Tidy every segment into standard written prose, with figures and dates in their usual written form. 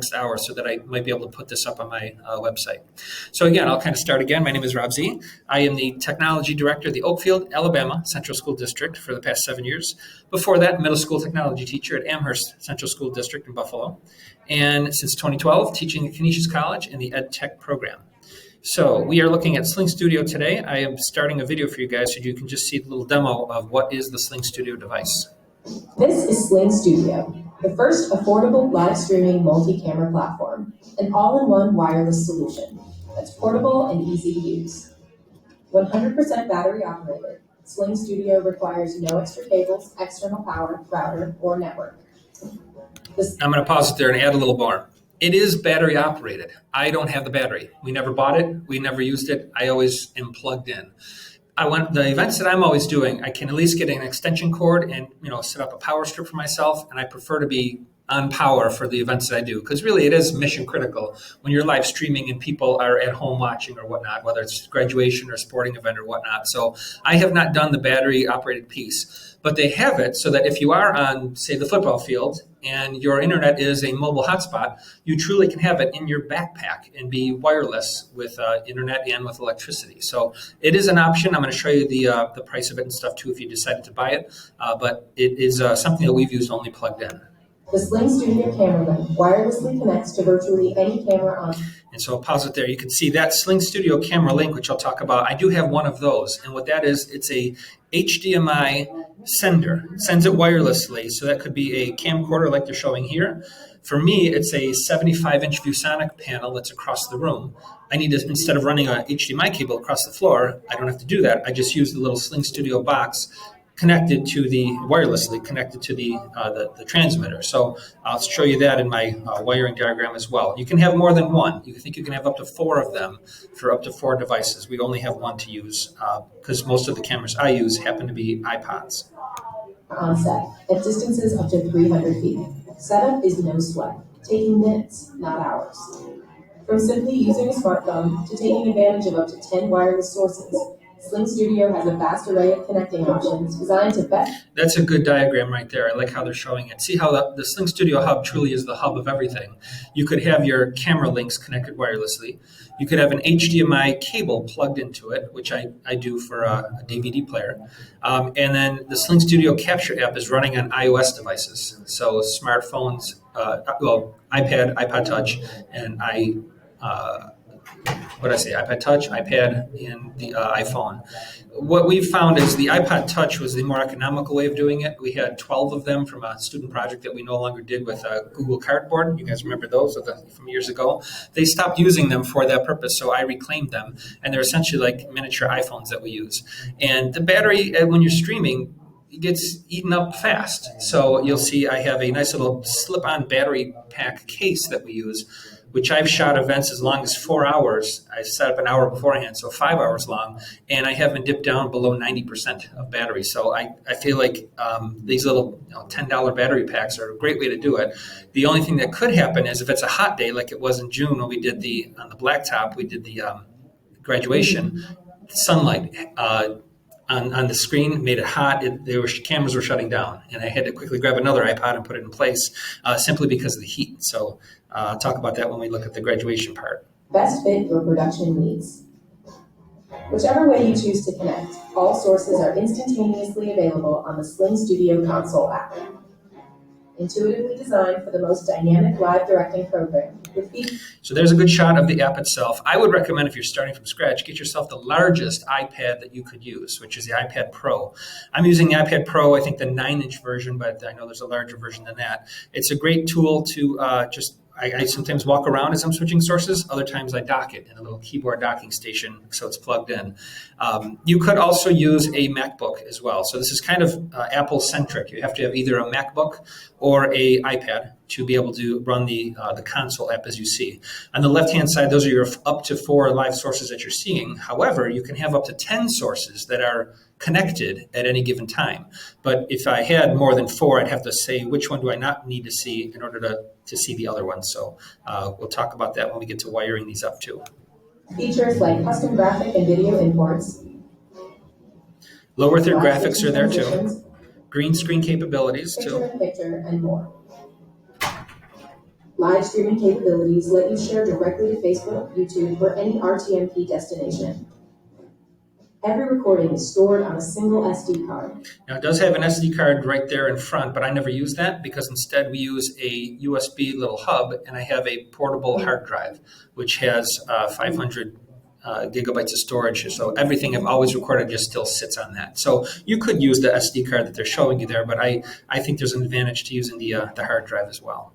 next hour so that I might be able to put this up on my website. So again, I'll kind of start again. My name is Rob Z. I am the Technology Director of the Oakfield, Alabama Central School District for the past 7 years. Before that, middle school technology teacher at Amherst Central School District in Buffalo. And since 2012, teaching at Canisius College in the Ed Tech program. So we are looking at SlingStudio today. I am starting a video for you guys so you can just see the little demo of what is the SlingStudio device. This is SlingStudio, the first affordable live streaming multi-camera platform, an all-in-one wireless solution that's portable and easy to use. 100% battery operated, SlingStudio requires no extra cables, external power, router, or network. I'm going to pause it there and add a little more. It is battery operated. I don't have the battery. We never bought it. We never used it. I always am plugged in. The events that I'm always doing, I can at least get an extension cord and set up a power strip for myself, and I prefer to be on power for the events that I do, because really it is mission critical when you're live streaming and people are at home watching or whatnot, whether it's graduation or sporting event or whatnot. So I have not done the battery operated piece, but they have it so that if you are on, say, the football field and your internet is a mobile hotspot, you truly can have it in your backpack and be wireless with internet and with electricity. So it is an option. I'm going to show you the price of it and stuff too if you decided to buy it, but it is something that we've used only plugged in. The SlingStudio camera link wirelessly connects to virtually any camera on. And so I'll pause it there. You can see that SlingStudio camera link, which I'll talk about. I do have one of those. And what that is, it's a HDMI sender. It sends it wirelessly. So that could be a camcorder like they're showing here. For me, it's a 75-inch ViewSonic panel that's across the room. I need to, instead of running a HDMI cable across the floor, I don't have to do that. I just use the little SlingStudio box wirelessly connected to the transmitter. So I'll show you that in my wiring diagram as well. You can have more than one. You think you can have up to 4 of them for up to 4 devices. We only have one to use because most of the cameras I use happen to be iPods. On set at distances up to 300 feet. Setup is no sweat, taking minutes, not hours. From simply using a smartphone to taking advantage of up to 10 wireless sources, SlingStudio has a vast array of connecting options designed to best. That's a good diagram right there. I like how they're showing it. See how the SlingStudio hub truly is the hub of everything. You could have your camera links connected wirelessly. You could have an HDMI cable plugged into it, which I do for a DVD player. And then the SlingStudio Capture app is running on iOS devices. So smartphones, iPad, iPod Touch, and iPad Touch, iPad, and the iPhone. What we've found is the iPod Touch was the more economical way of doing it. We had 12 of them from a student project that we no longer did with Google Cardboard. You guys remember those from years ago? They stopped using them for that purpose, so I reclaimed them. And they're essentially like miniature iPhones that we use. And the battery, when you're streaming, it gets eaten up fast. So you'll see I have a nice little slip-on battery pack case that we use, which I've shot events as long as 4 hours. I set up an hour beforehand, so 5 hours long, and I haven't dipped down below 90% of battery. So I feel like these little $10 battery packs are a great way to do it. The only thing that could happen is if it's a hot day, like it was in June when we did on the blacktop, we did the graduation, sunlight on the screen made it hot. Cameras were shutting down, and I had to quickly grab another iPod and put it in place simply because of the heat. So I'll talk about that when we look at the graduation part. Best fit your production needs. Whichever way you choose to connect, all sources are instantaneously available on the SlingStudio console app. Intuitively designed for the most dynamic live directing program. So there's a good shot of the app itself. I would recommend, if you're starting from scratch, get yourself the largest iPad that you could use, which is the iPad Pro. I'm using the iPad Pro, I think the 9-inch version, but I know there's a larger version than that. It's a great tool to I sometimes walk around as I'm switching sources. Other times I dock it in a little keyboard docking station so it's plugged in. You could also use a MacBook as well. So this is kind of Apple-centric. You have to have either a MacBook or a iPad to be able to run the console app as you see. On the left-hand side, those are your up to 4 live sources that you're seeing. However, you can have up to 10 sources that are connected at any given time. But if I had more than 4, I'd have to say which one do I not need to see in order to see the other one. So we'll talk about that when we get to wiring these up too. Features like custom graphic and video imports. Lower third graphics are there too. Green screen capabilities too. Picture-in-picture and more. Live streaming capabilities let you share directly to Facebook, YouTube, or any RTMP destination. Every recording is stored on a single SD card. Now it does have an SD card right there in front, but I never use that because instead we use a USB little hub, and I have a portable hard drive, which has 500 gigabytes of storage. So everything I've always recorded just still sits on that. So you could use the SD card that they're showing you there, but I think there's an advantage to using the hard drive as well.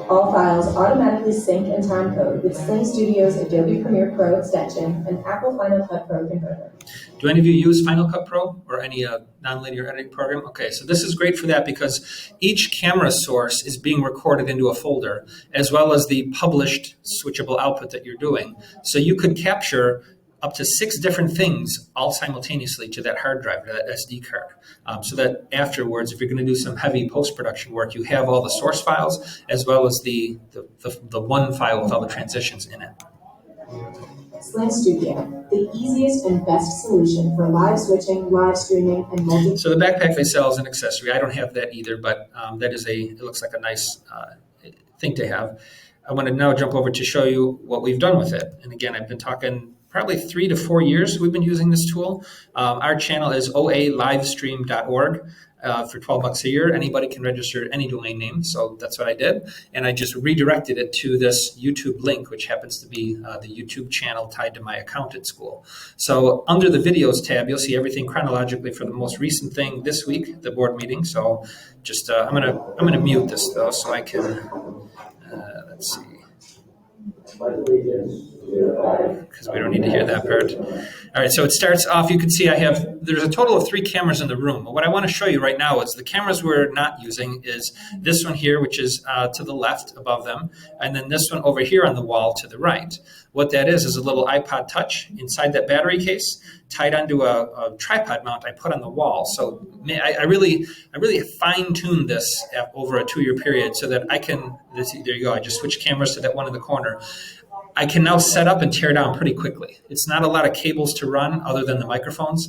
All files automatically sync and time code with SlingStudio's Adobe Premiere Pro extension and Apple Final Cut Pro converter. Do any of you use Final Cut Pro or any nonlinear editing program? Okay, so this is great for that because each camera source is being recorded into a folder as well as the published switchable output that you're doing. So you could capture up to 6 different things all simultaneously to that hard drive, to that SD card. So that afterwards, if you're going to do some heavy post-production work, you have all the source files as well as the one file with all the transitions in it. SlingStudio, the easiest and best solution for live switching, live streaming, and multi. So the backpack they sell is an accessory. I don't have that either, but that is it looks like a nice thing to have. I want to now jump over to show you what we've done with it. And again, I've been talking probably 3 to 4 years we've been using this tool. Our channel is oalivestream.org. For $12 a year, anybody can register any domain name. So that's what I did. And I just redirected it to this YouTube link, which happens to be the YouTube channel tied to my account at school. So under the videos tab, you'll see everything chronologically for the most recent thing this week, the board meeting. So just, I'm gonna mute this though, so I can, let's see. Because we don't need to hear that part. All right, so it starts off, you can see there's a total of 3 cameras in the room. But what I want to show you right now is the cameras we're not using is this one here, which is to the left above them, and then this one over here on the wall to the right. What that is a little iPod Touch inside that battery case, tied onto a tripod mount I put on the wall. So I really fine-tuned this over a 2-year period so that I can, there you go, I just switched cameras to that one in the corner. I can now set up and tear down pretty quickly. It's not a lot of cables to run other than the microphones,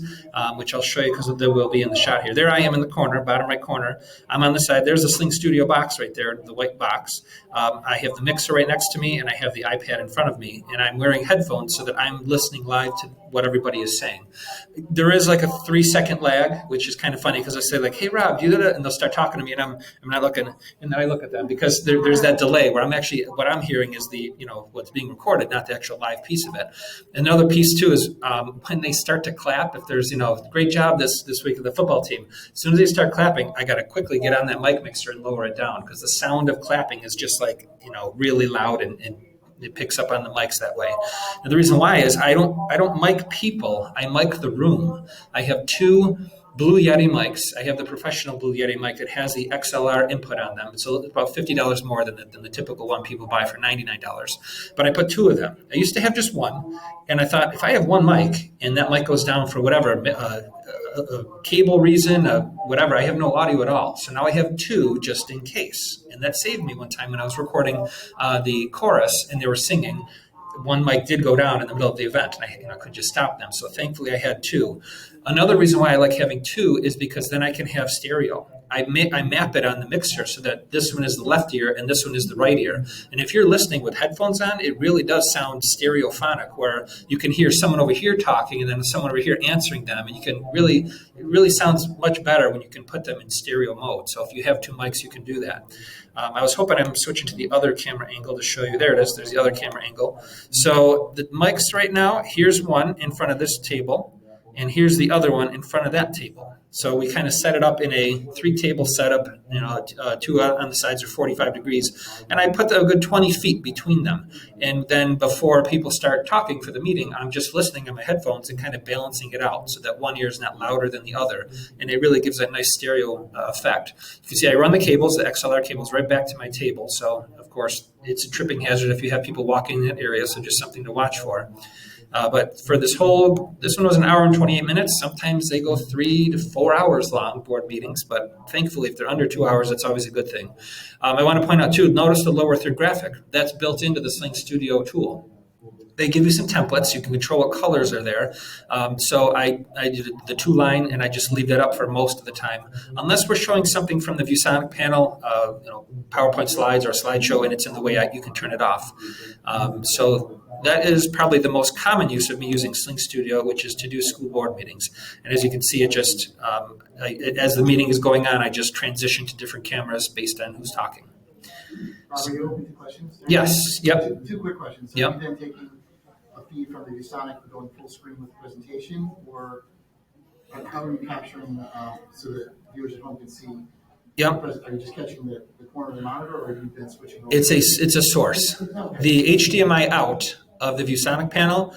which I'll show you because there will be in the shot here. There I am in the corner, bottom right corner. I'm on the side. There's the SlingStudio box right there, the white box. I have the mixer right next to me, and I have the iPad in front of me, and I'm wearing headphones so that I'm listening live to what everybody is saying. There is like a 3-second lag, which is kind of funny because I say like, "Hey Rob, do that," and they'll start talking to me, and I'm not looking, and then I look at them because there's that delay where what I'm hearing is what's being recorded, not the actual live piece of it. Another piece too is when they start to clap. If there's great job this week of the football team, as soon as they start clapping, I got to quickly get on that mic mixer and lower it down because the sound of clapping is just like really loud and it picks up on the mics that way. And the reason why is I don't mic people, I mic the room. I have 2 Blue Yeti mics. I have the professional Blue Yeti mic that has the XLR input on them. It's about $50 more than the typical one people buy for $99. But I put 2 of them. I used to have just one, and I thought if I have one mic and that mic goes down for whatever, a cable reason, whatever, I have no audio at all. So now I have 2 just in case. And that saved me one time when I was recording the chorus and they were singing. One mic did go down in the middle of the event, and I could just stop them. So thankfully I had 2. Another reason why I like having 2 is because then I can have stereo. I map it on the mixer so that this one is the left ear and this one is the right ear. And if you're listening with headphones on, it really does sound stereophonic, where you can hear someone over here talking and then someone over here answering them. And it really sounds much better when you can put them in stereo mode. So if you have 2 mics, you can do that. I was hoping I'm switching to the other camera angle to show you. There it is. There's the other camera angle. So the mics right now, here's one in front of this table, and here's the other one in front of that table. So we kind of set it up in a 3-table setup, 2 on the sides are 45 degrees. And I put a good 20 feet between them. And then before people start talking for the meeting, I'm just listening on my headphones and kind of balancing it out so that one ear is not louder than the other. And it really gives a nice stereo effect. You can see I run the cables, the XLR cables, right back to my table. So, of course, it's a tripping hazard if you have people walking in that area, so just something to watch for. But for this one was 1 hour and 28 minutes. Sometimes they go 3 to 4 hours long, board meetings, but thankfully if they're under 2 hours, that's always a good thing. I want to point out too, notice the lower third graphic. That's built into the SlingStudio tool. they give you some templates. You can control what colors are there. So I did the 2-line, and I just leave that up for most of the time, unless we're showing something from the ViewSonic panel, PowerPoint slides or a slideshow, and it's in the way you can turn it off. So that is probably the most common use of me using SlingStudio, which is to do school board meetings. And as you can see, it just as the meeting is going on, I just transition to different cameras based on who's talking. Are you open to questions? Yes. Yep. Two quick questions. So yep. Are you then taking a feed from the ViewSonic and going full screen with the presentation, or how are you capturing so that viewers at home can see? Yep. Are you just catching the corner of the monitor, or are you then switching over? It's a source. Okay. The HDMI out of the ViewSonic panel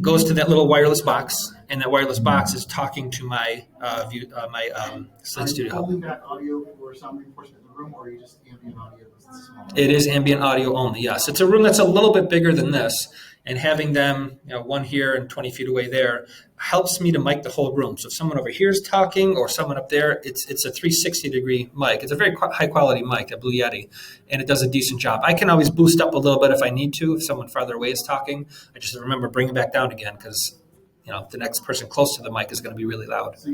goes to that little wireless box, and that wireless box is talking to my SlingStudio. Are you holding back audio for sound reinforcement in the room, or are you just ambient audio? It is ambient audio only, yes. It's a room that's a little bit bigger than this, and having them, one here and 20 feet away there, helps me to mic the whole room. So if someone over here is talking or someone up there, it's a 360-degree mic. It's a very high-quality mic, a Blue Yeti, and it does a decent job. I can always boost up a little bit if I need to. If someone farther away is talking, I just remember bring it back down again because the next person close to the mic is going to be really loud. So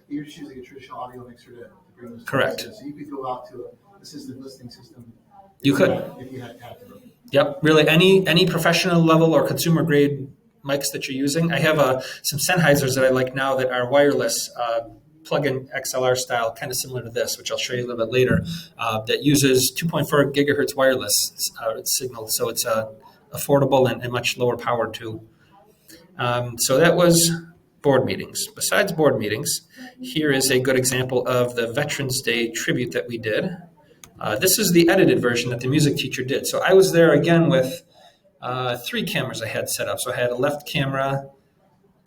you're just using a traditional audio mixer to bring this. Correct. So you could go out to an assistive listening system. You could. If you had to. Yep, really any professional level or consumer grade mics that you're using. I have some Sennheisers that I like now that are wireless, plug-in XLR style, kind of similar to this, which I'll show you a little bit later, that uses 2.4 gigahertz wireless signal, so it's affordable and much lower power too. So that was board meetings. Besides board meetings, here is a good example of the Veterans Day tribute that we did. This is the edited version that the music teacher did. So I was there again with 3 cameras I had set up. So I had a left camera.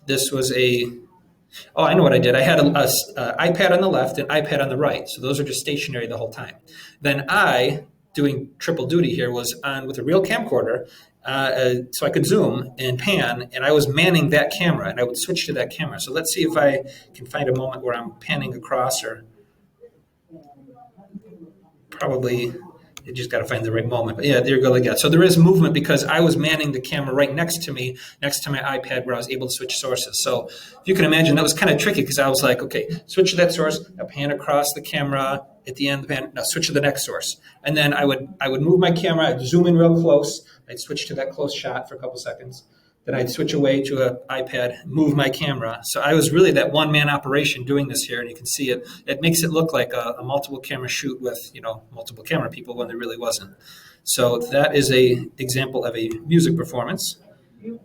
This was I know what I did. I had an iPad on the left and iPad on the right. So those are just stationary the whole time. Then I, doing triple duty here, was on with a real camcorder so I could zoom and pan, and I was manning that camera, and I would switch to that camera. So let's see if I can find a moment where I'm panning across, or probably you just got to find the right moment. But yeah, there you go like that. So there is movement because I was manning the camera right next to me, next to my iPad, where I was able to switch sources. So if you can imagine, that was kind of tricky because I was like, okay, switch to that source, I pan across the camera at the end of the pan, now switch to the next source. And then I would move my camera, I'd zoom in real close, I'd switch to that close shot for a couple seconds. Then I'd switch away to an iPad, move my camera. So I was really that one-man operation doing this here, and you can see it. It makes it look like a multiple camera shoot with multiple camera people when there really wasn't. So that is a example of a music performance. You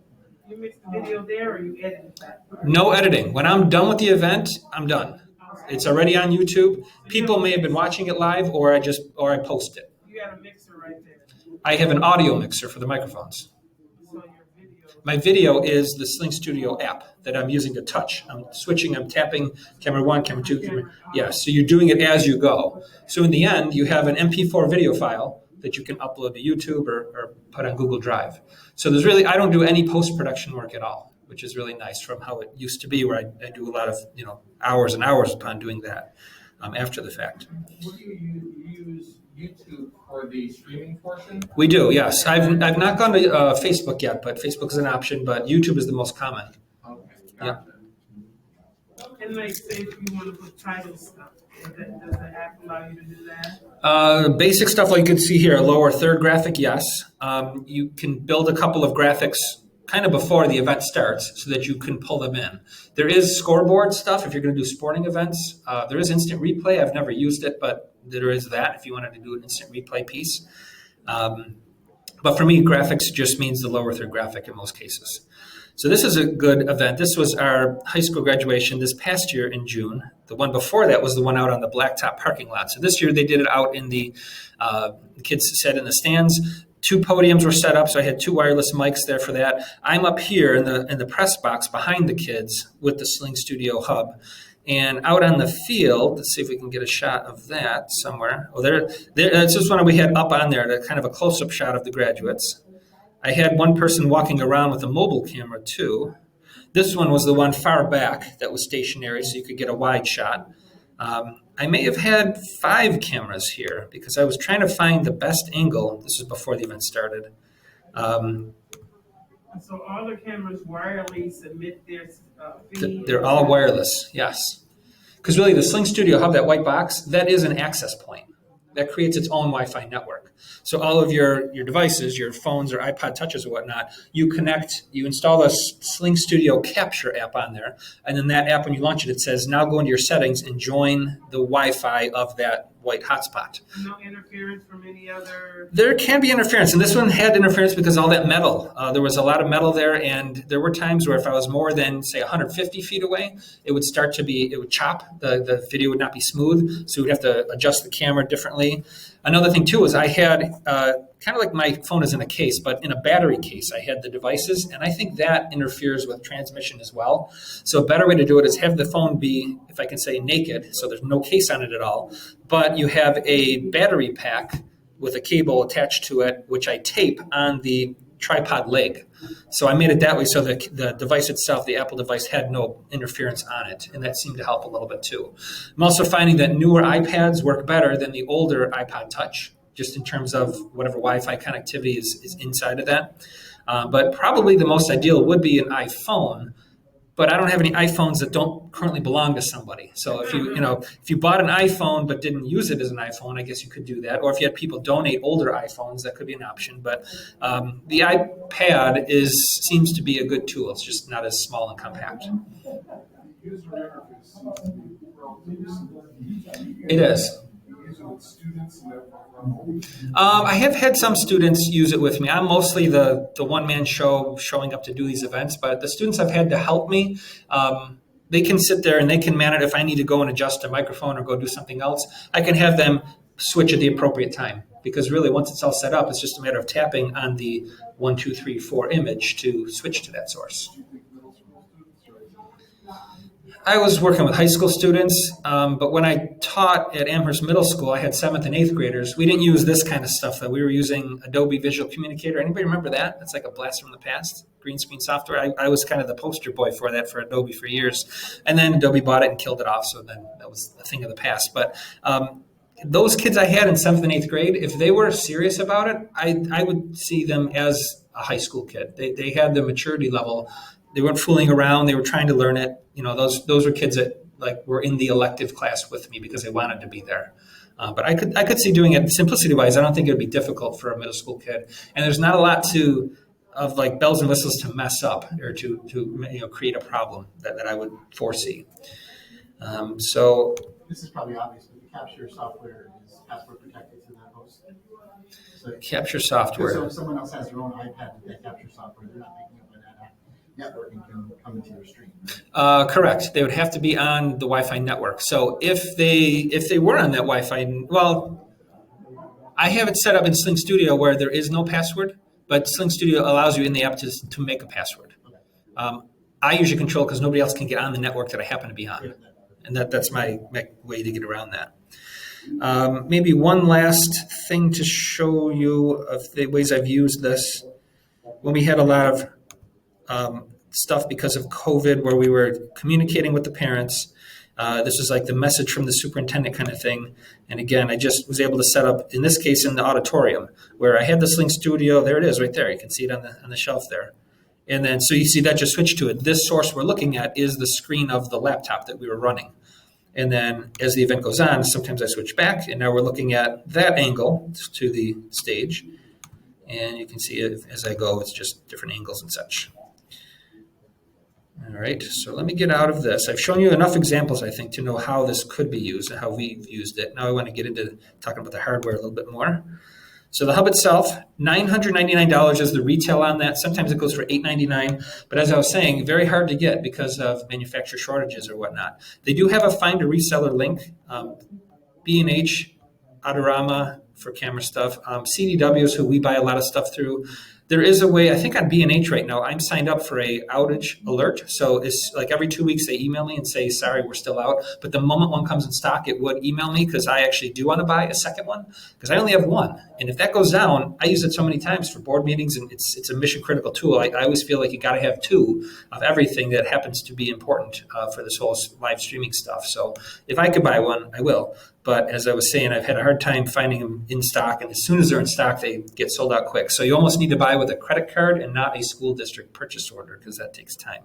mixed the video there, or you edited that? No editing. When I'm done with the event, I'm done. It's already on YouTube. People may have been watching it live, or I post it. You got a mixer right there. I have an audio mixer for the microphones. My video is the SlingStudio app that I'm using to touch. I'm tapping camera 1, camera 2, camera. Yeah, so you're doing it as you go. So in the end, you have an MP4 video file that you can upload to YouTube or put on Google Drive. So I don't do any post-production work at all, which is really nice from how it used to be, where I do a lot of hours and hours upon doing that after the fact. What do you use YouTube for the streaming portion? We do, yes. I've not gone to Facebook yet, but Facebook is an option, but YouTube is the most common. Okay, gotcha. Yeah. And like, say if you want to put title stuff, does the app allow you to do that? Basic stuff like you can see here, a lower third graphic, yes. You can build a couple of graphics kind of before the event starts so that you can pull them in. There is scoreboard stuff if you're going to do sporting events. There is instant replay. I've never used it, but there is that if you wanted to do an instant replay piece. But for me, graphics just means the lower third graphic in most cases. So this is a good event. This was our high school graduation this past year in June. The one before that was the one out on the blacktop parking lot. So this year they did it out in the kids sat in the stands. 2 podiums were set up, so I had 2 wireless mics there for that. I'm up here in the press box behind the kids with the SlingStudio hub. And out on the field, let's see if we can get a shot of that somewhere. Oh, that's just one we had up on there, kind of a close-up shot of the graduates. I had one person walking around with a mobile camera too. This one was the one far back that was stationary, so you could get a wide shot. I may have had 5 cameras here because I was trying to find the best angle. This is before the event started. So all the cameras wirelessly submit their feed? They're all wireless, yes. Because really the SlingStudio Hub, that white box, that is an access point. That creates its own Wi-Fi network. So all of your devices, your phones or iPod touches or whatnot, you install a SlingStudio Capture app on there. And then that app, when you launch it, it says, now go into your settings and join the Wi-Fi of that white hotspot. No interference from any other? There can be interference, and this one had interference because all that metal. There was a lot of metal there, and there were times where if I was more than, say, 150 feet away, it would chop. The video would not be smooth, so we'd have to adjust the camera differently. Another thing, too, is I had kind of like my phone is in a case, but in a battery case, I had the devices, and I think that interferes with transmission as well. So a better way to do it is have the phone be, if I can say, naked, so there's no case on it at all, but you have a battery pack with a cable attached to it, which I tape on the tripod leg. So I made it that way so the device itself, the Apple device, had no interference on it, and that seemed to help a little bit too. I'm also finding that newer iPads work better than the older iPod Touch, just in terms of whatever Wi-Fi connectivity is inside of that. But probably the most ideal would be an iPhone, but I don't have any iPhones that don't currently belong to somebody. So if you bought an iPhone but didn't use it as an iPhone, I guess you could do that. Or if you had people donate older iPhones, that could be an option. But the iPad seems to be a good tool. It's just not as small and compact. User interface seems to be relatively simple. It is. I have had some students use it with me. I'm mostly the one-man show showing up to do these events, but the students I've had to help me, they can sit there and they can man it. If I need to go and adjust a microphone or go do something else, I can have them switch at the appropriate time. Because really, once it's all set up, it's just a matter of tapping on the 1, 2, 3, 4 image to switch to that source. I was working with high school students, but when I taught at Amherst Middle School, I had 7th and 8th graders. We didn't use this kind of stuff. We were using Adobe Visual Communicator. Anybody remember that? That's like a blast from the past, green screen software. I was kind of the poster boy for that for Adobe for years. And then Adobe bought it and killed it off, so then that was a thing of the past. But those kids I had in 7th and 8th grade, if they were serious about it, I would see them as a high school kid. They had the maturity level. They weren't fooling around. They were trying to learn it. Those were kids that were in the elective class with me because they wanted to be there. But I could see doing it simplicity wise. I don't think it would be difficult for a middle school kid. And there's not a lot of bells and whistles to mess up or to create a problem that I would foresee. So this is probably obvious, but the capture software is password protected to that host. So capture software. So if someone else has their own iPad with that capture software, they're not picking up on that network and can come into your stream. Right? Correct. They would have to be on the Wi-Fi network. So if they were on that Wi-Fi, well, I have it set up in SlingStudio where there is no password, but SlingStudio allows you in the app to make a password. I usually control because nobody else can get on the network that I happen to be on. And that's my way to get around that. Maybe one last thing to show you of the ways I've used this. When we had a lot of stuff because of COVID where we were communicating with the parents, this was like the message from the superintendent kind of thing. And again, I just was able to set up, in this case, in the auditorium, where I had the SlingStudio. There it is right there. You can see it on the shelf there. And then, so you see that just switched to it. This source we're looking at is the screen of the laptop that we were running. And then as the event goes on, sometimes I switch back, and now we're looking at that angle to the stage. And you can see it as I go, it's just different angles and such. All right, so let me get out of this. I've shown you enough examples, I think, to know how this could be used and how we've used it. Now I want to get into talking about the hardware a little bit more. So the hub itself, $999 is the retail on that. Sometimes it goes for $899. But as I was saying, very hard to get because of manufacturer shortages or whatnot. They do have a find a reseller link. B&H, Adorama for camera stuff. CDW is who we buy a lot of stuff through. There is a way, I think on B&H right now, I'm signed up for a outage alert. So it's like every 2 weeks they email me and say, sorry, we're still out. But the moment one comes in stock, it would email me because I actually do want to buy a second one because I only have one. And if that goes down, I use it so many times for board meetings and it's a mission critical tool. I always feel like you got to have two of everything that happens to be important for this whole live streaming stuff. So if I could buy one, I will. But as I was saying, I've had a hard time finding them in stock. And as soon as they're in stock, they get sold out quick. So you almost need to buy with a credit card and not a school district purchase order, because that takes time.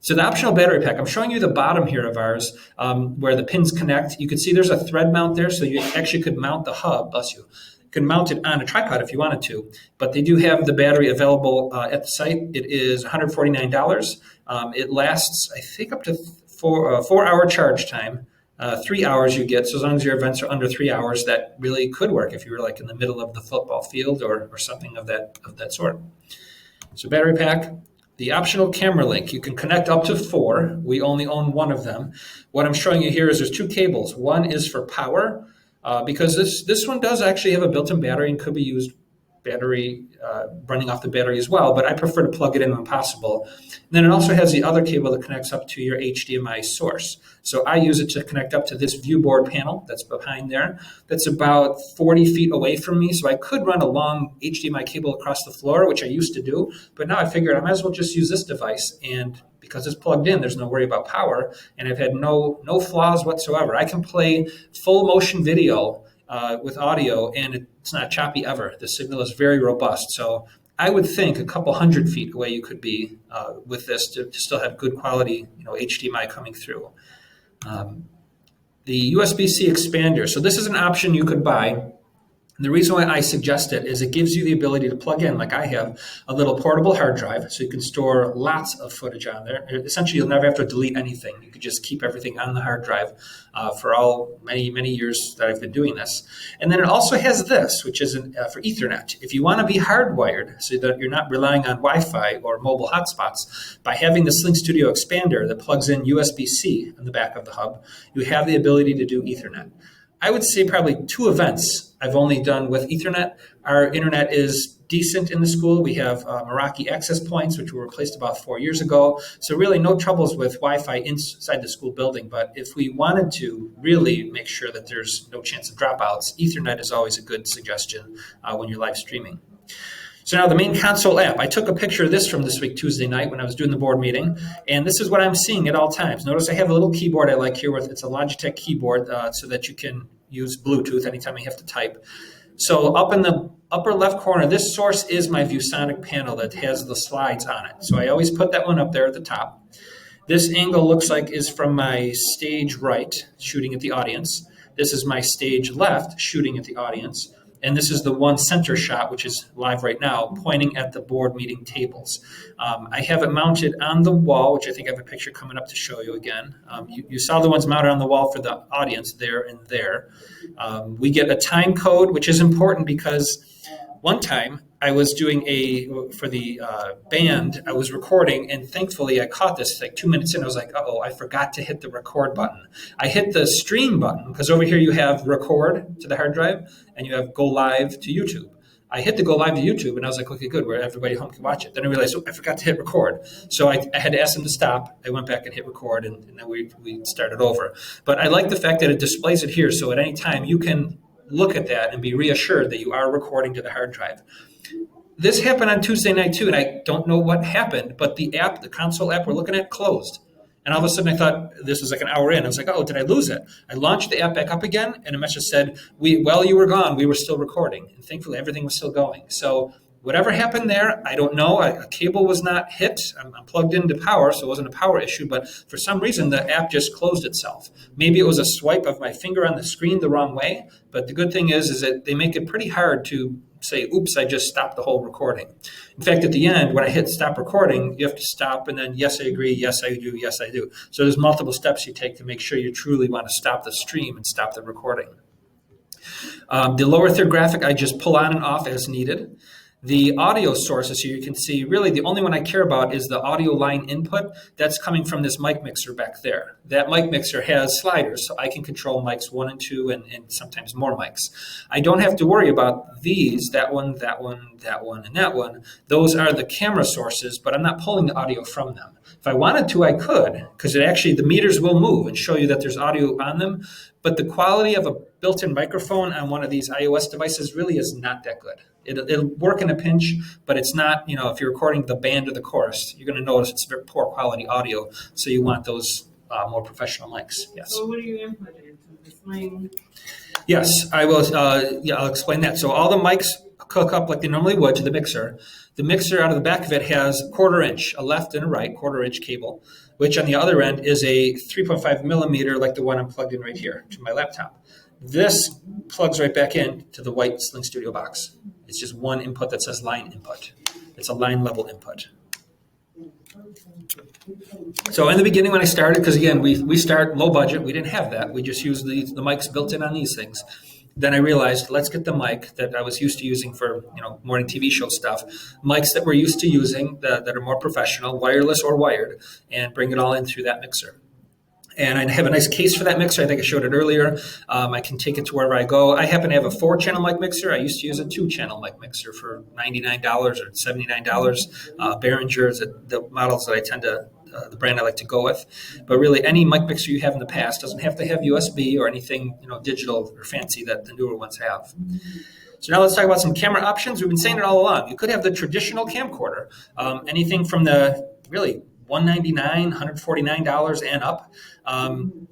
So the optional battery pack, I'm showing you the bottom here of ours where the pins connect. You can see there's a thread mount there, so you actually could mount the hub, bless you. You can mount it on a tripod if you wanted to, but they do have the battery available at the site. It is $149. It lasts, I think, up to 4-hour charge time. 3 hours you get, so as long as your events are under 3 hours, that really could work if you were like in the middle of the football field or something of that sort. So battery pack. The optional camera link, you can connect up to 4. We only own 1 of them. What I'm showing you here is there's 2 cables. One is for power, because this one does actually have a built-in battery and could be used running off the battery as well, but I prefer to plug it in when possible. And then it also has the other cable that connects up to your HDMI source. So I use it to connect up to this viewboard panel that's behind there. That's about 40 feet away from me, so I could run a long HDMI cable across the floor, which I used to do, but now I figured I might as well just use this device, and because it's plugged in, there's no worry about power, and I've had no flaws whatsoever. I can play full motion video with audio, and it's not choppy ever. The signal is very robust. So I would think a couple 100 feet away you could be with this to still have good quality, HDMI coming through. The Usbc Expander. So this is an option you could buy. And the reason why I suggest it is it gives you the ability to plug in, like I have, a little portable hard drive, so you can store lots of footage on there. Essentially, you'll never have to delete anything. You could just keep everything on the hard drive for many years that I've been doing this. And then it also has this, which is for Ethernet. If you want to be hardwired so that you're not relying on Wi-Fi or mobile hotspots, by having the SlingStudio Expander that plugs in USB-C on the back of the hub, you have the ability to do Ethernet. I would say probably 2 events I've only done with Ethernet. Our internet is decent in the school. We have Meraki access points, which were replaced about 4 years ago. So really no troubles with Wi-Fi inside the school building. But if we wanted to really make sure that there's no chance of dropouts, Ethernet is always a good suggestion when you're live streaming. So now the main console app. I took a picture of this from this week, Tuesday night, when I was doing the board meeting, and this is what I'm seeing at all times. Notice I have a little keyboard I like here. It's a Logitech keyboard so that you can use Bluetooth anytime you have to type. So up in the upper left corner, this source is my ViewSonic panel that has the slides on it. So I always put that one up there at the top. This angle looks like is from my stage right, shooting at the audience. This is my stage left, shooting at the audience. And this is the one center shot, which is live right now, pointing at the board meeting tables. I have it mounted on the wall, which I think I have a picture coming up to show you again. You saw the ones mounted on the wall for the audience there and there. We get a time code, which is important because one time I was doing for the band, I was recording, and thankfully I caught this like 2 minutes in. I was like, uh-oh, I forgot to hit the record button. I hit the stream button because over here you have record to the hard drive and you have go live to YouTube. I hit the go live to YouTube and I was like, okay, good, where everybody home can watch it. Then I realized, I forgot to hit record. So I had to ask them to stop. I went back and hit record and then we started over. But I like the fact that it displays it here. So at any time you can look at that and be reassured that you are recording to the hard drive. This happened on Tuesday night too, and I don't know what happened, but the console app we're looking at closed. And all of a sudden I thought, this was like an hour in. I was like, oh, did I lose it? I launched the app back up again, and a message said, while you were gone, we were still recording. And thankfully, everything was still going. So whatever happened there, I don't know. A cable was not hit. I'm plugged into power, so it wasn't a power issue. But for some reason, the app just closed itself. Maybe it was a swipe of my finger on the screen the wrong way. But the good thing is that they make it pretty hard to say, oops, I just stopped the whole recording. In fact, at the end, when I hit stop recording, you have to stop and then, yes, I agree, yes, I do, yes, I do. So there's multiple steps you take to make sure you truly want to stop the stream and stop the recording. The lower third graphic, I just pull on and off as needed. The audio sources here, you can see really the only one I care about is the audio line input. That's coming from this mic mixer back there. That mic mixer has sliders, so I can control mics 1 and 2 and sometimes more mics. I don't have to worry about these, that one, that one, that one, and that one. Those are the camera sources, but I'm not pulling the audio from them. If I wanted to, I could, because the meters will move and show you that there's audio on them. But the quality of a built-in microphone on one of these iOS devices really is not that good. It'll work in a pinch, but it's not, if you're recording the band or the chorus, you're going to notice it's very poor quality audio. So you want those more professional mics. Yes. So what are you inputting into the Sling? Yes, I will. Yeah, I'll explain that. So all the mics hook up like they normally would to the mixer. The mixer out of the back of it has 1/4 inch, a left and a right 1/4 inch cable, which on the other end is a 3.5 millimeter, like the one I'm plugged in right here to my laptop. This plugs right back in to the white SlingStudio box. It's just one input that says line input. It's a line level input. So in the beginning when I started, because again, we start low budget, we didn't have that. We just used the mics built in on these things. Then I realized, let's get the mic that I was used to using for morning TV show stuff, mics that we're used to using that are more professional, wireless or wired, and bring it all in through that mixer. And I have a nice case for that mixer. I think I showed it earlier. I can take it to wherever I go. I happen to have a 4-channel mic mixer. I used to use a 2-channel mic mixer for $99 or $79. Behringer is the models that I tend to, the brand I like to go with. But really, any mic mixer you have in the past doesn't have to have USB or anything digital or fancy that the newer ones have. So now let's talk about some camera options. We've been saying it all along. You could have the traditional camcorder, anything from the really $199, $149 and up,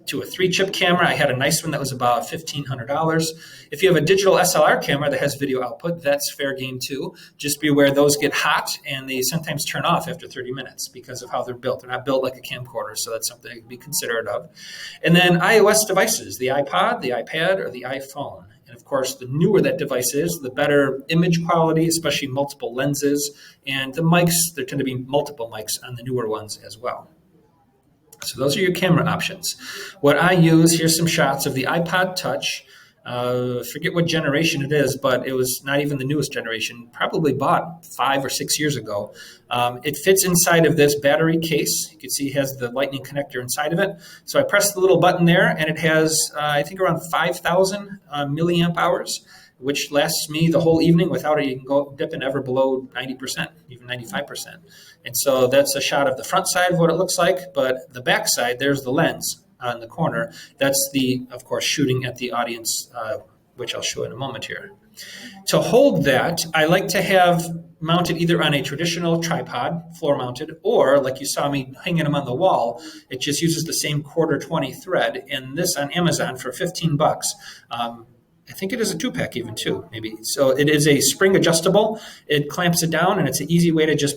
to a 3-chip camera. I had a nice one that was about $1,500. If you have a digital SLR camera that has video output, that's fair game too. Just be aware those get hot and they sometimes turn off after 30 minutes because of how they're built. They're not built like a camcorder, so that's something to be considerate of. And then iOS devices, the iPod, the iPad, or the iPhone. And of course, the newer that device is, the better image quality, especially multiple lenses. And the mics, there tend to be multiple mics on the newer ones as well. So those are your camera options. What I use, here's some shots of the iPod Touch. Forget what generation it is, but it was not even the newest generation, probably bought 5 or 6 years ago. It fits inside of this battery case. You can see it has the lightning connector inside of it. So I press the little button there and it has, I think around 5,000 milliamp hours, which lasts me the whole evening without it even dipping ever below 90%, even 95%. And so that's a shot of the front side of what it looks like, but the back side, there's the lens on the corner. That's the, of course, shooting at the audience, which I'll show in a moment here. To hold that, I like to have mounted either on a traditional tripod, floor mounted, or like you saw me hanging them on the wall, it just uses the same 1/4-20 thread. And this on Amazon for $15. I think it is a 2-pack even too, maybe. So it is a spring adjustable. It clamps it down, and it's an easy way to just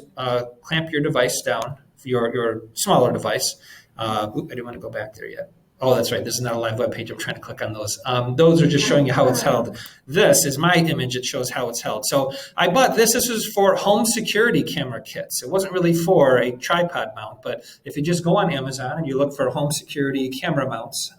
clamp your device down, your smaller device. I didn't want to go back there yet. Oh, that's right. This is not a live web page. I'm trying to click on those. Those are just showing you how it's held. This is my image. It shows how it's held. So I bought this. This was for home security camera kits. It wasn't really for a tripod mount, but if you just go on Amazon and you look for home security camera mounts,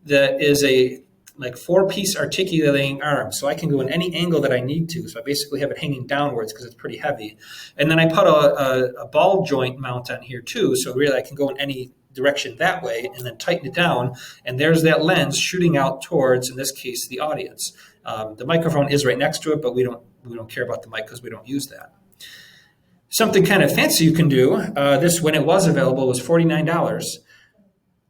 that is a 4-piece articulating arm. So I can go in any angle that I need to. So I basically have it hanging downwards because it's pretty heavy. And then I put a ball joint mount on here too. So really I can go in any direction that way and then tighten it down. And there's that lens shooting out towards, in this case, the audience. The microphone is right next to it, but we don't care about the mic because we don't use that. Something kind of fancy you can do, this when it was available was $49.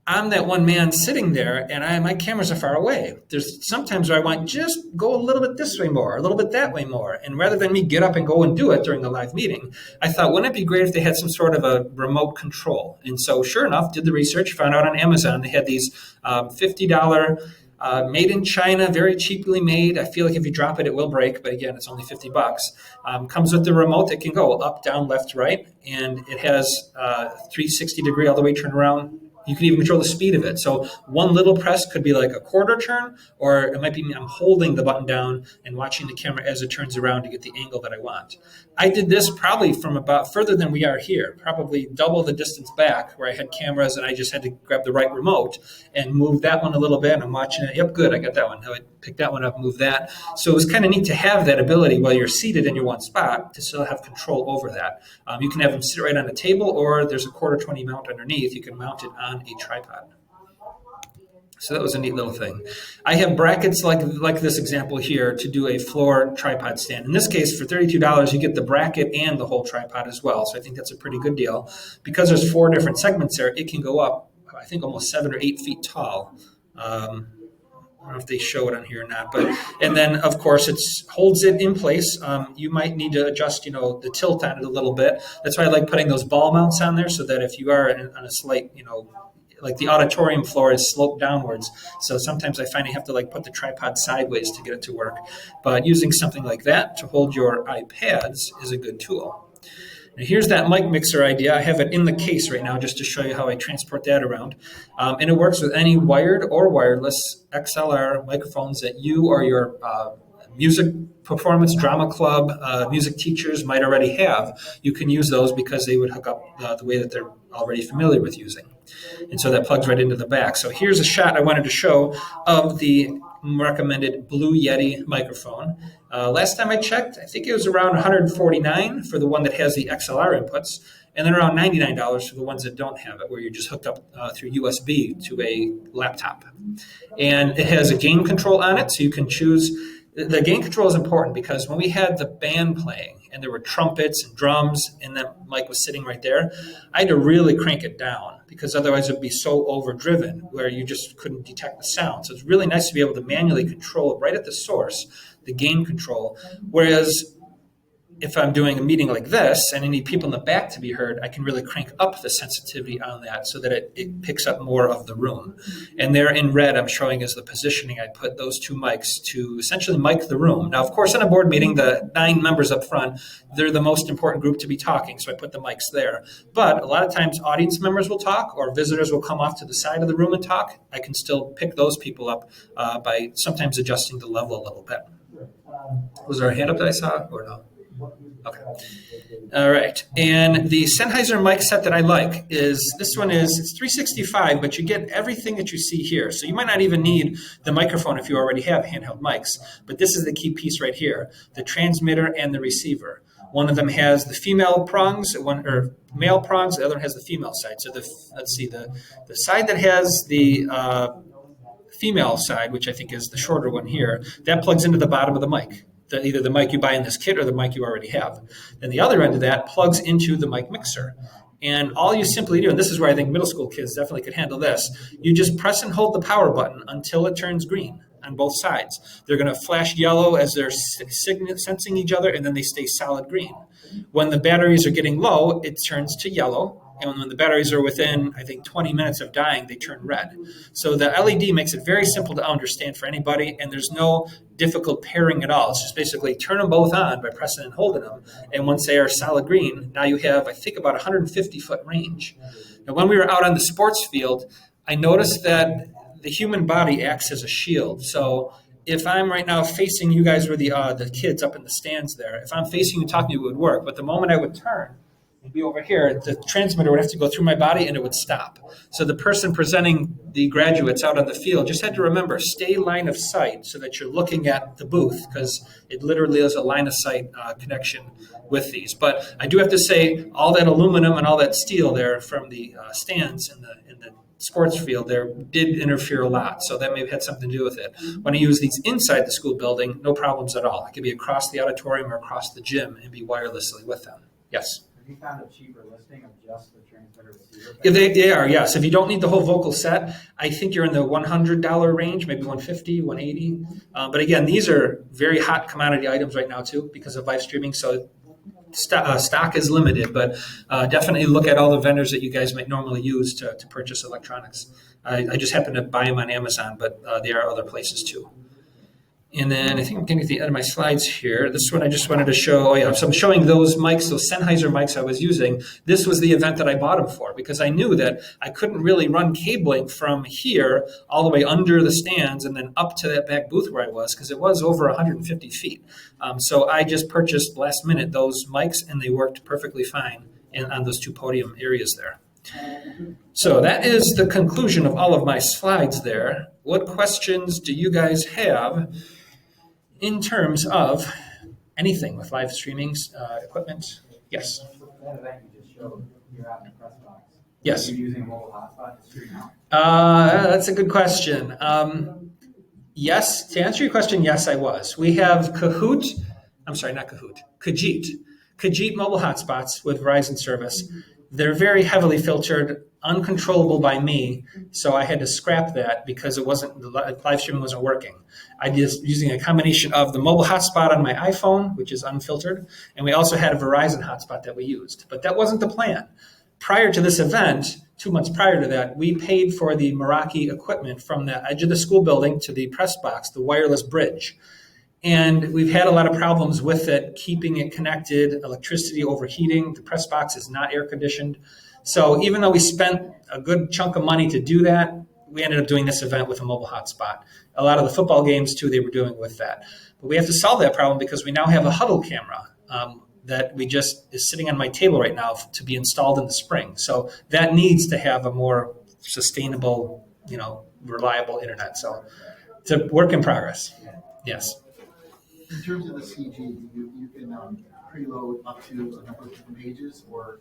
I'm that one man sitting there and my cameras are far away. There's sometimes where I want just go a little bit this way more, a little bit that way more. And rather than me get up and go and do it during the live meeting, I thought, wouldn't it be great if they had some sort of a remote control? And so sure enough, did the research, found out on Amazon, they had these $50 made in China, very cheaply made. I feel like if you drop it, it will break. But again, it's only $50. Comes with the remote. It can go up, down, left, right. And it has 360 degree all the way turned around. You can even control the speed of it. So one little press could be like a 1/4 turn, or it might be I'm holding the button down and watching the camera as it turns around to get the angle that I want. I did this probably from about further than we are here, probably double the distance back where I had cameras and I just had to grab the right remote and move that one a little bit. And I'm watching it. Yep, good. I got that one. I pick that one up, move that. So it was kind of neat to have that ability while you're seated in your one spot to still have control over that. You can have them sit right on a table, or there's a 1/4-20 mount underneath. You can mount it on a tripod. So that was a neat little thing. I have brackets like this example here to do a floor tripod stand. In this case, for $32, you get the bracket and the whole tripod as well. So I think that's a pretty good deal. Because there's 4 different segments there, it can go up, I think, almost 7 or 8 feet tall. I don't know if they show it on here or not, and then of course it holds it in place. You might need to adjust, the tilt on it a little bit. That's why I like putting those ball mounts on there, so that if you are on a slight, like the auditorium floor is sloped downwards. So sometimes I find I have to like put the tripod sideways to get it to work. But using something like that to hold your iPads is a good tool. Now here's that mic mixer idea. I have it in the case right now just to show you how I transport that around. And it works with any wired or wireless XLR microphones that you or your music performance, drama club, music teachers might already have. You can use those because they would hook up the way that they're already familiar with using. And so that plugs right into the back. So here's a shot I wanted to show of the recommended Blue Yeti microphone. Last time I checked, I think it was around $149 for the one that has the XLR inputs, and then around $99 for the ones that don't have it, where you're just hooked up through USB to a laptop. And it has a gain control on it, so you can choose. The gain control is important because when we had the band playing and there were trumpets and drums and that mic was sitting right there, I had to really crank it down because otherwise it would be so overdriven where you just couldn't detect the sound. So it's really nice to be able to manually control right at the source, the gain control. Whereas if I'm doing a meeting like this and I need people in the back to be heard, I can really crank up the sensitivity on that so that it picks up more of the room. And there in red, I'm showing as the positioning. I put those two mics to essentially mic the room. Now, of course, in a board meeting, the 9 members up front, they're the most important group to be talking, so I put the mics there. But a lot of times, audience members will talk or visitors will come off to the side of the room and talk. I can still pick those people up by sometimes adjusting the level a little bit. Was there a hand up that I saw or no? Okay. All right. And the Sennheiser mic set that I like is, this one is, it's $365, but you get everything that you see here. So you might not even need the microphone if you already have handheld mics, but this is the key piece right here, the transmitter and the receiver. One of them has the female prongs, or male prongs, the other one has the female side. So let's see, the side that has the female side, which I think is the shorter one here, that plugs into the bottom of the mic. Either the mic you buy in this kit or the mic you already have. Then the other end of that plugs into the mic mixer. And all you simply do, and this is where I think middle school kids definitely could handle this, you just press and hold the power button until it turns green on both sides. They're going to flash yellow as they're sensing each other, and then they stay solid green. When the batteries are getting low, it turns to yellow. And when the batteries are within, I think, 20 minutes of dying, they turn red. So the LED makes it very simple to understand for anybody, and there's no difficult pairing at all. It's just basically turn them both on by pressing and holding them. And once they are solid green, now you have, I think, about 150-foot range. Now, when we were out on the sports field, I noticed that the human body acts as a shield. So if I'm right now facing you guys, were the kids up in the stands there, if I'm facing you talking to you, it would work. But the moment I would turn, it'd be over here, the transmitter would have to go through my body and it would stop. So the person presenting the graduates out on the field just had to remember, stay line of sight so that you're looking at the booth, because it literally is a line of sight connection with these. But I do have to say, all that aluminum and all that steel there from the stands in the sports field there did interfere a lot. So that may have had something to do with it. When I use these inside the school building, no problems at all. It could be across the auditorium or across the gym and be wirelessly with them. Yes? Have you found a cheaper listing of just the transmitter receiver? Yeah, they are, yes. If you don't need the whole vocal set, I think you're in the $100 range, maybe $150, $180. But again, these are very hot commodity items right now too because of live streaming. So stock is limited, but definitely look at all the vendors that you guys might normally use to purchase electronics. I just happen to buy them on Amazon, but there are other places too. And then I think I'm getting to the end of my slides here. This one I just wanted to show. Oh yeah, so I'm showing those mics, those Sennheiser mics I was using. This was the event that I bought them for because I knew that I couldn't really run cabling from here all the way under the stands and then up to that back booth where I was because it was over 150 feet. So I just purchased last minute those mics and they worked perfectly fine on those two podium areas there. So that is the conclusion of all of my slides there. What questions do you guys have in terms of anything with live streaming equipment? Yes. That event you just showed, you're out in the press box. Yes. Are you using a mobile hotspot to stream out? That's a good question. Yes, to answer your question, yes, I was. We have Kahoot. I'm sorry, not Kahoot. Khajiit mobile hotspots with Verizon service. They're very heavily filtered, uncontrollable by me, so I had to scrap that because the live streaming wasn't working. I was using a combination of the mobile hotspot on my iPhone, which is unfiltered, and we also had a Verizon hotspot that we used. But that wasn't the plan. prior to this event, 2 months prior to that, we paid for the Meraki equipment from the edge of the school building to the press box, the wireless bridge. And we've had a lot of problems with it, keeping it connected, electricity overheating. The press box is not air conditioned. So even though we spent a good chunk of money to do that, we ended up doing this event with a mobile hotspot. A lot of the football games too, they were doing with that. But we have to solve that problem because we now have a huddle camera that we just is sitting on my table right now to be installed in the spring. So that needs to have a more sustainable, reliable internet. So it's a work in progress. Yes. In terms of the CG, you can preload up to a number of different pages, or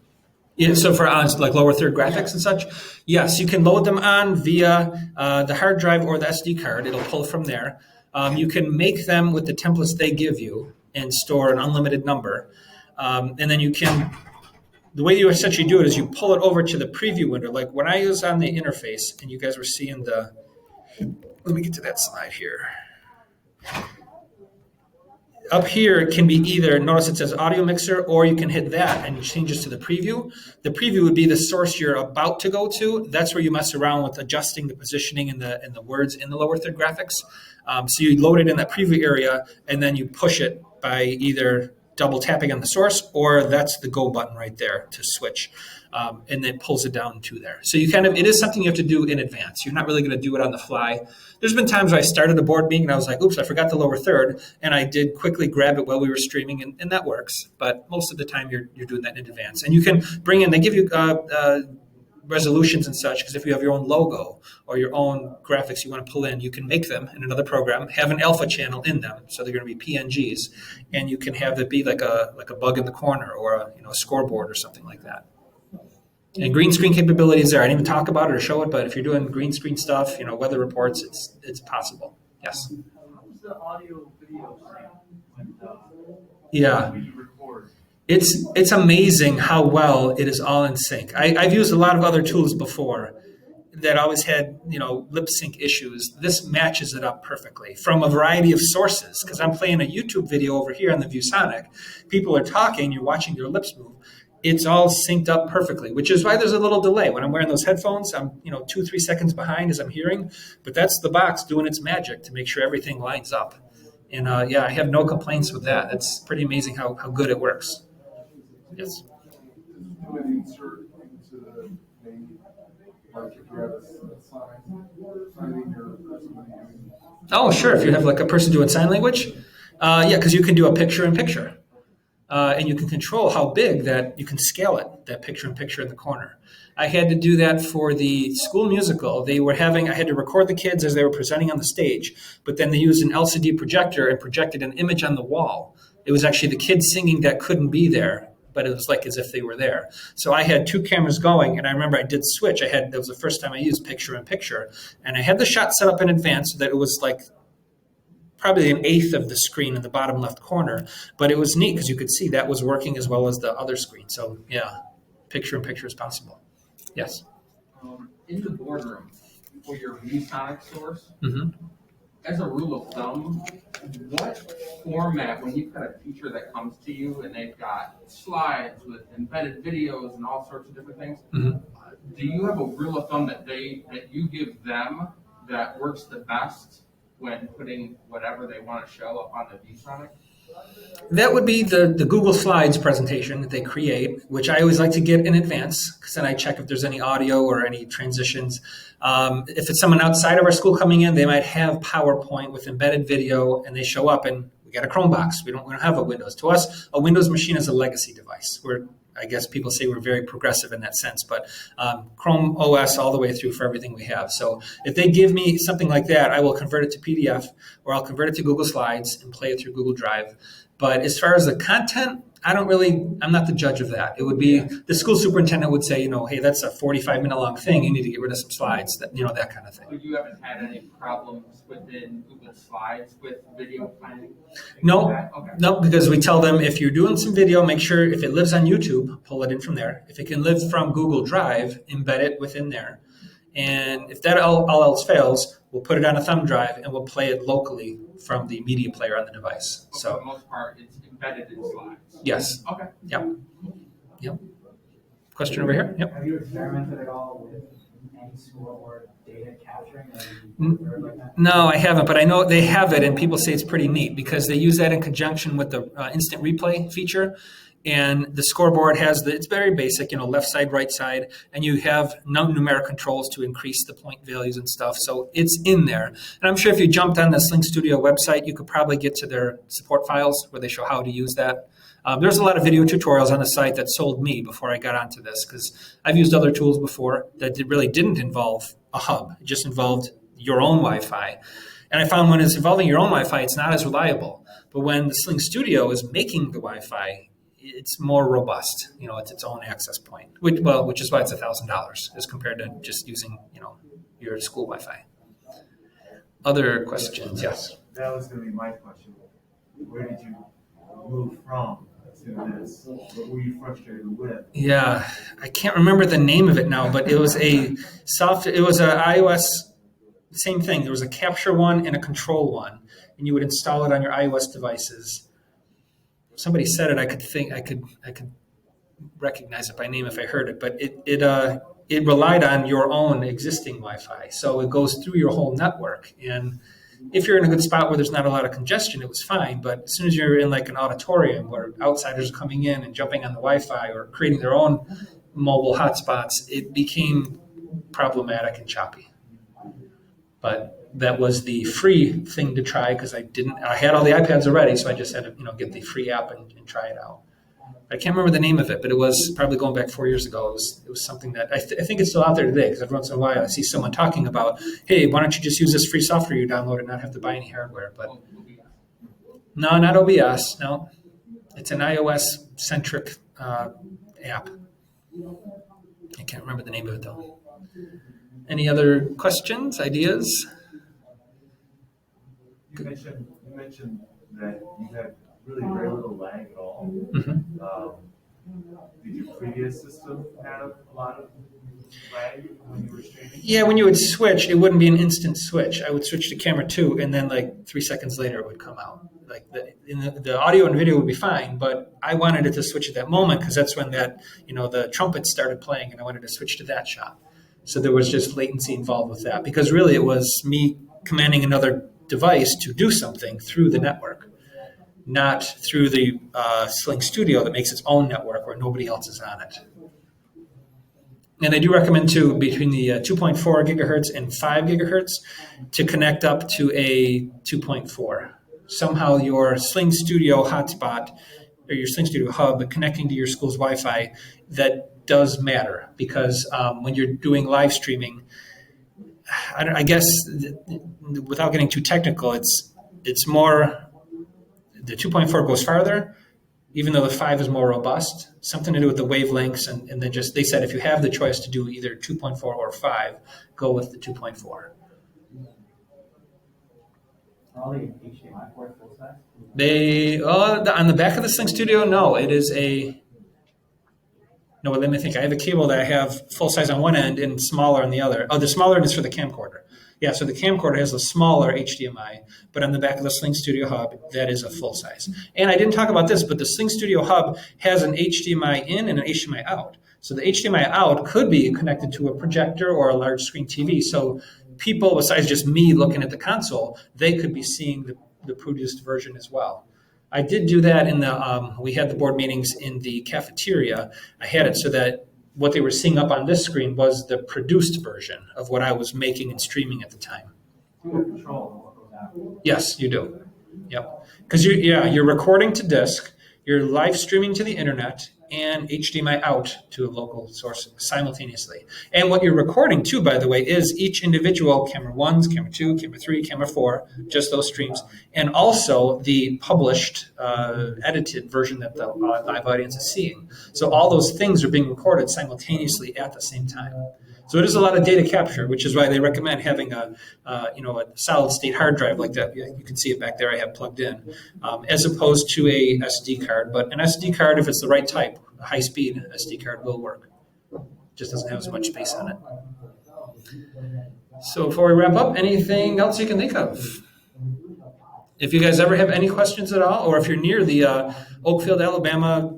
Yeah, so for like lower third graphics and such, yes, you can load them on via the hard drive or the SD card. It'll pull from there. You can make them with the templates they give you and store an unlimited number. And then you can, the way you essentially do it is you pull it over to the preview window. Like when I was on the interface and you guys were seeing let me get to that slide here. Up here, it can be either, notice it says audio mixer, or you can hit that and it changes to the preview. The preview would be the source you're about to go to. That's where you mess around with adjusting the positioning and the words in the lower third graphics. So you load it in that preview area and then you push it by either double tapping on the source, or that's the go button right there to switch. And then pulls it down to there. So it is something you have to do in advance. You're not really going to do it on the fly. There's been times where I started a board meeting and I was like, oops, I forgot the lower third. And I did quickly grab it while we were streaming, and that works. But most of the time you're doing that in advance. And you can bring in, they give you resolutions and such, because if you have your own logo or your own graphics you want to pull in, you can make them in another program, have an alpha channel in them. So they're going to be PNGs. And you can have it be like a bug in the corner or a scoreboard or something like that. And green screen capabilities there. I didn't even talk about it or show it, but if you're doing green screen stuff, weather reports, it's possible. Yes. How's the audio video thing? Yeah. When you record? It's amazing how well it is all in sync. I've used a lot of other tools before that always had, lip sync issues. This matches it up perfectly from a variety of sources, because I'm playing a YouTube video over here on the ViewSonic. People are talking, you're watching their lips move. It's all synced up perfectly, which is why there's a little delay. When I'm wearing those headphones, I'm 2-3 seconds behind as I'm hearing, but that's the box doing its magic to make sure everything lines up. And I have no complaints with that. It's pretty amazing how good it works. Yes. Do an insert into the main, like if you have a signing or somebody doing. Oh, sure. If you have like a person doing sign language, because you can do a picture-in-picture. And you can control how big that you can scale it, that picture-in-picture in the corner. I had to do that for the school musical. I had to record the kids as they were presenting on the stage, but then they used an LCD projector and projected an image on the wall. It was actually the kids singing that couldn't be there, but it was like as if they were there. So I had 2 cameras going, and I remember I did switch. That was the first time I used picture-in-picture, and I had the shot set up in advance so that it was like probably 1/8 of the screen in the bottom left corner, but it was neat because you could see that was working as well as the other screen. So yeah, picture-in-picture is possible. Yes. In the boardroom, for your ViewSonic source, Mm-hmm. as a rule of thumb, what format, when you've got a teacher that comes to you and they've got slides with embedded videos and all sorts of different things, Mm-hmm. Do you have a rule of thumb that you give them that works the best when putting whatever they want to show up on the ViewSonic? That would be the Google Slides presentation that they create, which I always like to get in advance, because then I check if there's any audio or any transitions. If it's someone outside of our school coming in, they might have PowerPoint with embedded video, and they show up and we got a Chromebox. We don't have a Windows. To us, a Windows machine is a legacy device. I guess people say we're very progressive in that sense, but Chrome OS all the way through for everything we have. So if they give me something like that, I will convert it to PDF, or I'll convert it to Google Slides and play it through Google Drive. But as far as the content, I'm not the judge of that. It would be, the school superintendent would say, hey, that's a 45-minute long thing. You need to get rid of some slides, that kind of thing. So you haven't had any problems within Google Slides with video planning? No, Okay. no, because we tell them if you're doing some video, make sure if it lives on YouTube, pull it in from there. If it can live from Google Drive, embed it within there. And if that all else fails, we'll put it on a thumb drive and we'll play it locally from the media player on the device. But So for the most part, it's embedded in Slides. yes. Okay. Yep. Of Question over here. Yep. Have you experimented at all with any scoreboard data capturing? Or anything like that? No, I haven't, but I know they have it, and people say it's pretty neat because they use that in conjunction with the instant replay feature. And the scoreboard has it's very basic, left side, right side, and you have numeric controls to increase the point values and stuff. So it's in there. And I'm sure if you jumped on the SlingStudio website, you could probably get to their support files where they show how to use that. There's a lot of video tutorials on the site that sold me before I got onto this, because I've used other tools before that really didn't involve a hub. It just involved your own Wi-Fi. And I found when it's involving your own Wi-Fi, it's not as reliable. But when the SlingStudio is making the Wi-Fi, it's more robust. It's its own access point, which is why it's $1,000 as compared to just using, your school Wi-Fi. Other questions? Yes. That was going to be my question. Where did you move from to this? What were you frustrated with? Yeah, I can't remember the name of it now, but it was a iOS, same thing. There was a capture one and a control one, and you would install it on your iOS devices. Somebody said it. I could recognize it by name if I heard it, but it relied on your own existing Wi-Fi, so it goes through your whole network. And if you're in a good spot where there's not a lot of congestion, it was fine. But as soon as you're in like an auditorium where outsiders are coming in and jumping on the Wi-Fi or creating their own mobile hotspots, it became problematic and choppy. But that was the free thing to try because I had all the iPads already, so I just had to get the free app and try it out. I can't remember the name of it, but it was probably going back 4 years ago. It was something that I think it's still out there today, because every once in a while I see someone talking about, hey, why don't you just use this free software you download and not have to buy any hardware? But no, not OBS. No, it's an iOS-centric app. I can't remember the name of it, though. Any other questions, ideas? You mentioned that you had really very little lag at all. Mm-hmm. Did your previous system have a lot of lag when you were streaming? Yeah, when you would switch, it wouldn't be an instant switch. I would switch to camera 2, and then like 3 seconds later it would come out. Like the audio and video would be fine, but I wanted it to switch at that moment because that's when the trumpets started playing, and I wanted to switch to that shot. So there was just latency involved with that, because really it was me commanding another device to do something through the network, not through the SlingStudio that makes its own network where nobody else is on it. And I do recommend, too, between the 2.4 gigahertz and 5 gigahertz to connect up to a 2.4. Somehow your SlingStudio hotspot or your SlingStudio hub connecting to your school's Wi-Fi, that does matter, because when you're doing live streaming, I guess without getting too technical, it's more, the 2.4 goes farther, even though the 5 is more robust. Something to do with the wavelengths, and then they said if you have the choice to do either 2.4 or 5, go with the 2.4. Are all the HDMI ports full size? On the back of the SlingStudio, no, it is no, let me think. I have a cable that I have full size on one end and smaller on the other. Oh, the smaller end is for the camcorder. Yeah, so the camcorder has a smaller HDMI, but on the back of the SlingStudio hub, that is a full size. And I didn't talk about this, but the SlingStudio hub has an HDMI in and an HDMI out. So the HDMI out could be connected to a projector or a large screen TV. So people, besides just me looking at the console, they could be seeing the produced version as well. I did do that we had the board meetings in the cafeteria. I had it so that what they were seeing up on this screen was the produced version of what I was making and streaming at the time. You have control of what goes out. Yes, you do. Yep. Because you're recording to disk, you're live streaming to the internet, and HDMI out to a local source simultaneously. And what you're recording too, by the way, is each individual camera 1s, camera 2, camera 3, camera 4, just those streams, and also the published, edited version that the live audience is seeing. So all those things are being recorded simultaneously at the same time. So it is a lot of data capture, which is why they recommend having a solid state hard drive like that. You can see it back there I have plugged in, as opposed to a SD card. But an SD card, if it's the right type, a high-speed SD card will work. Just doesn't have as much space on it. So before we wrap up, anything else you can think of? If you guys ever have any questions at all, or if you're near the Oakfield, Alabama,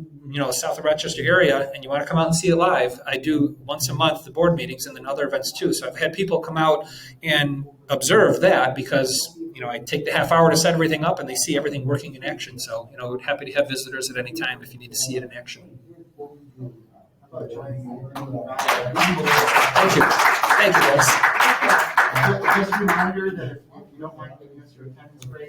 south of Rochester area and you want to come out and see it live, I do once a month the board meetings and then other events too. So I've had people come out and observe that because I take the half hour to set everything up and they see everything working in action. So we're happy to have visitors at any time if you need to see it in action. Thank you. Thank you, guys. Just a reminder that if you don't mind giving us your attendance grade,